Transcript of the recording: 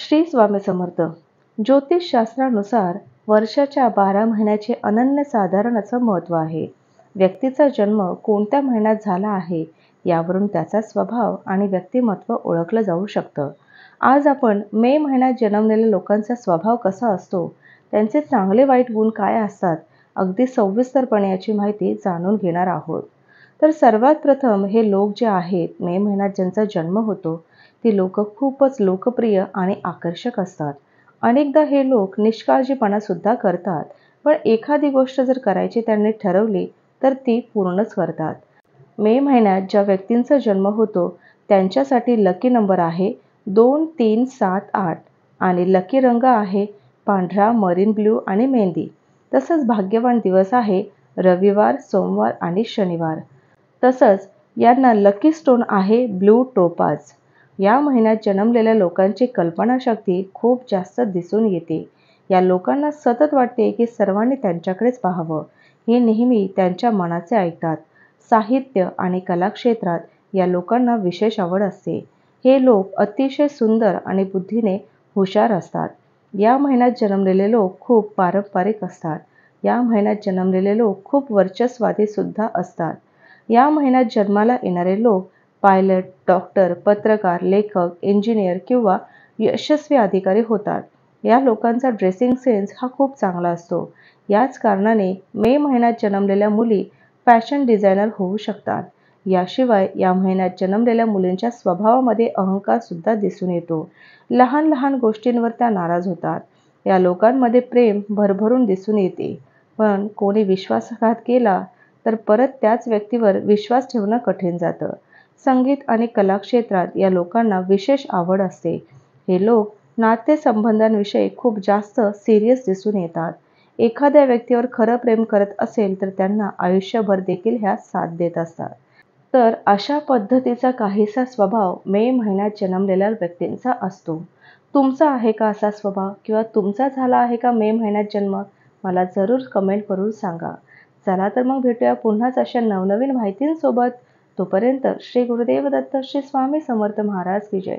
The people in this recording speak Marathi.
श्री स्वामी समर्थ. ज्योतिष शास्त्रानुसार वर्षाच्या 12 महिन्याचे अनन्यसाधारण असं महत्त्व आहे. व्यक्तीचा जन्म कोणत्या महिन्यात झाला आहे यावरून त्याचा स्वभाव आणि व्यक्तिमत्व ओळखलं जाऊ शकतं. आज आपण मे महिन्यात जन्मलेल्या लोकांचा स्वभाव कसा असतो, त्यांचे चांगले वाईट गुण काय असतात, अगदी सविस्तरपणे याची माहिती जाणून घेणार आहोत. तर सर्वात प्रथम हे लोक जे आहेत मे महिन्यात ज्यांचा जन्म होतो ती लोक खूपच लोकप्रिय आणि आकर्षक असतात. अनेकदा हे लोक निष्काळजीपणा सुद्धा करतात, पण एखादी गोष्ट जर करायची त्यांनी ठरवली तर ती पूर्णच करतात. मे महिन्यात ज्या व्यक्तींचा जन्म होतो त्यांच्यासाठी लकी नंबर आहे 2, 3, 7, 8 आणि लकी रंग आहे पांढरा, मरीन ब्ल्यू आणि मेहंदी. तसंच भाग्यवान दिवस आहे रविवार, सोमवार आणि शनिवार. तसंच यांना लकी स्टोन आहे ब्लू टोपाज. या महिन्यात जन्मलेल्या लोकांची कल्पनाशक्ती खूप जास्त दिसून येते. या लोकांना सतत वाटते की सर्वांनी त्यांच्याकडेच पाहावं. हे नेहमी त्यांच्या मनाचे ऐकतात. साहित्य आणि कला क्षेत्रात या लोकांना विशेष आवड असते. हे लोक अतिशय सुंदर आणि बुद्धीने हुशार असतात. या महिन्यात जन्मलेले लोक खूप पारंपरिक असतात. या महिन्यात जन्मलेले लोक खूप वर्चस्वादी सुद्धा असतात. या महिन्यात जन्माला येणारे लोक पायलट, डॉक्टर, पत्रकार, लेखक, इंजिनियर किंवा यशस्वी अधिकारी होतात. या लोकांचा ड्रेसिंग सेन्स हा खूप चांगला असतो. याच कारणाने मे महिन्यात जन्मलेल्या मुली फॅशन डिझायनर होऊ शकतात. याशिवाय या महिन्यात जन्मलेल्या मुलींच्या स्वभावामध्ये अहंकार सुद्धा दिसून येतो. लहान लहान गोष्टींवर त्या नाराज होतात. या लोकांमध्ये प्रेम भरभरून दिसून येते, पण कोणी विश्वासघात केला तर परत त्याच व्यक्तीवर विश्वास ठेवणं कठीण जातं. संगीत आणि कला क्षेत्रात या लोकांना विशेष आवड असते. हे लोक नातेसंबंधांविषयी खूप जास्त सिरियस दिसून येतात. एखाद्या व्यक्तीवर खरं प्रेम करत असेल तर त्यांना आयुष्यभर देखील ह्या साथ देत असतात. तर अशा पद्धतीचा काहीसा स्वभाव मे महिन्यात जन्मलेल्या व्यक्तींचा असतो. तुमचा आहे का असा स्वभाव, किंवा तुमचा झाला आहे का मे महिन्यात जन्म? मला जरूर कमेंट करून सांगा. चला तर मग भेटूया पुन्हाच अशा नवनवीन माहितींसोबत. तोपर्यंत श्री गुरुदेव दत्त, श्री स्वामी समर्थ महाराज की जय.